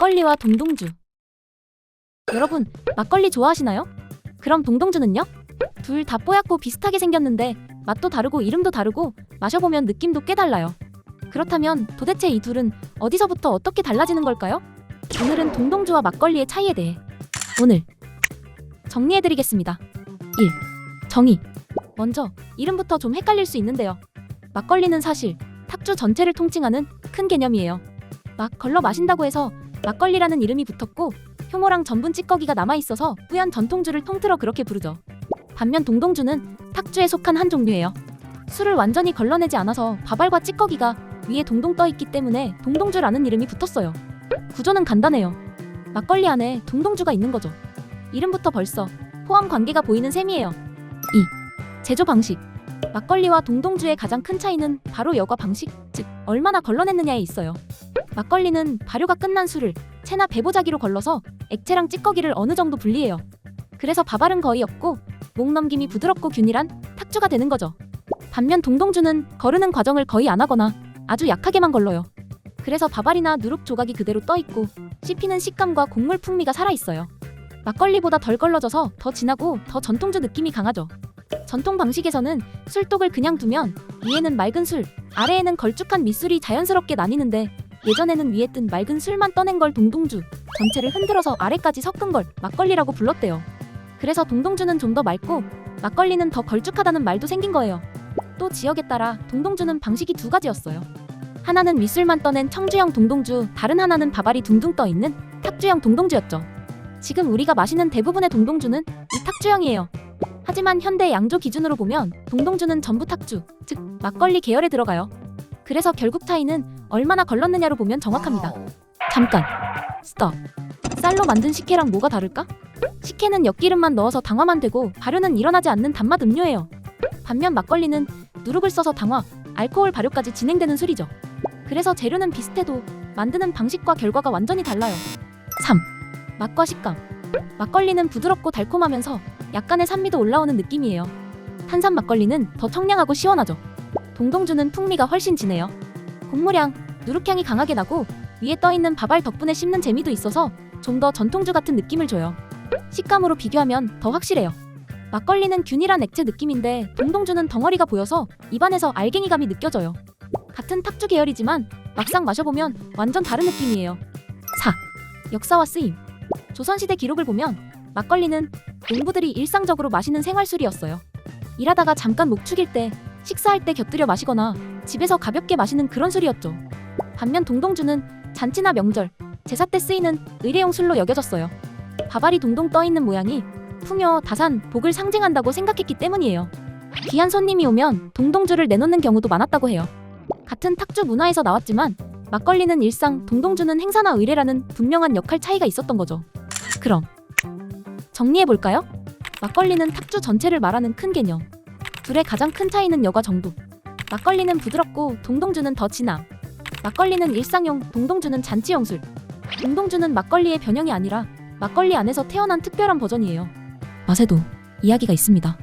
막걸리와 동동주. 여러분, 막걸리 좋아하시나요? 그럼 동동주는요? 둘 다 뽀얗고 비슷하게 생겼는데 맛도 다르고 이름도 다르고 마셔보면 느낌도 꽤 달라요. 그렇다면 도대체 이 둘은 어디서부터 어떻게 달라지는 걸까요? 오늘은 동동주와 막걸리의 차이에 대해 오늘 정리해드리겠습니다. 1. 정의. 먼저 이름부터 좀 헷갈릴 수 있는데요. 막걸리는 사실 탁주 전체를 통칭하는 큰 개념이에요. 막 걸러 마신다고 해서 막걸리라는 이름이 붙었고 효모랑 전분 찌꺼기가 남아있어서 뿌연 전통주를 통틀어 그렇게 부르죠. 반면 동동주는 탁주에 속한 한 종류예요. 술을 완전히 걸러내지 않아서 밥알과 찌꺼기가 위에 동동 떠있기 때문에 동동주라는 이름이 붙었어요. 구조는 간단해요. 막걸리 안에 동동주가 있는 거죠. 이름부터 벌써 포함 관계가 보이는 셈이에요. 2. 제조 방식. 막걸리와 동동주의 가장 큰 차이는 바로 여과 방식, 즉 얼마나 걸러냈느냐에 있어요. 막걸리는 발효가 끝난 술을 체나 배보자기로 걸러서 액체랑 찌꺼기를 어느 정도 분리해요. 그래서 밥알은 거의 없고 목 넘김이 부드럽고 균일한 탁주가 되는 거죠. 반면 동동주는 거르는 과정을 거의 안 하거나 아주 약하게만 걸러요. 그래서 밥알이나 누룩 조각이 그대로 떠있고 씹히는 식감과 곡물 풍미가 살아있어요. 막걸리보다 덜 걸러져서 더 진하고 더 전통주 느낌이 강하죠. 전통 방식에서는 술독을 그냥 두면 위에는 맑은 술, 아래에는 걸쭉한 밑술이 자연스럽게 나뉘는데 예전에는 위에 뜬 맑은 술만 떠낸 걸 동동주, 전체를 흔들어서 아래까지 섞은 걸 막걸리라고 불렀대요. 그래서 동동주는 좀 더 맑고 막걸리는 더 걸쭉하다는 말도 생긴 거예요. 또 지역에 따라 동동주는 방식이 두 가지였어요. 하나는 밑술만 떠낸 청주형 동동주, 다른 하나는 밥알이 둥둥 떠있는 탁주형 동동주였죠. 지금 우리가 마시는 대부분의 동동주는 이 탁주형이에요. 하지만 현대 양조 기준으로 보면 동동주는 전부 탁주, 즉 막걸리 계열에 들어가요. 그래서 결국 차이는 얼마나 걸렀느냐로 보면 정확합니다. 잠깐 스톱. 쌀로 만든 식혜랑 뭐가 다를까? 식혜는 엿기름만 넣어서 당화만 되고 발효는 일어나지 않는 단맛 음료예요. 반면 막걸리는 누룩을 써서 당화, 알코올 발효까지 진행되는 술이죠. 그래서 재료는 비슷해도 만드는 방식과 결과가 완전히 달라요. 3. 맛과 식감. 막걸리는 부드럽고 달콤하면서 약간의 산미도 올라오는 느낌이에요. 탄산 막걸리는 더 청량하고 시원하죠. 동동주는 풍미가 훨씬 진해요. 곡물향, 누룩향이 강하게 나고 위에 떠있는 밥알 덕분에 씹는 재미도 있어서 좀 더 전통주 같은 느낌을 줘요. 식감으로 비교하면 더 확실해요. 막걸리는 균일한 액체 느낌인데 동동주는 덩어리가 보여서 입안에서 알갱이감이 느껴져요. 같은 탁주 계열이지만 막상 마셔보면 완전 다른 느낌이에요. 4. 역사와 쓰임. 조선시대 기록을 보면 막걸리는 농부들이 일상적으로 마시는 생활술이었어요. 일하다가 잠깐 목 축일 때, 식사할 때 곁들여 마시거나 집에서 가볍게 마시는 그런 술이었죠. 반면 동동주는 잔치나 명절, 제사 때 쓰이는 의례용 술로 여겨졌어요. 밥알이 동동 떠있는 모양이 풍요, 다산, 복을 상징한다고 생각했기 때문이에요. 귀한 손님이 오면 동동주를 내놓는 경우도 많았다고 해요. 같은 탁주 문화에서 나왔지만 막걸리는 일상, 동동주는 행사나 의례라는 분명한 역할 차이가 있었던 거죠. 그럼 정리해볼까요? 막걸리는 탁주 전체를 말하는 큰 개념. 둘의 가장 큰 차이는 여과 정도. 막걸리는 부드럽고 동동주는 더 진함. 막걸리는 일상용, 동동주는 잔치용 술. 동동주는 막걸리의 변형이 아니라 막걸리 안에서 태어난 특별한 버전이에요. 맛에도 이야기가 있습니다.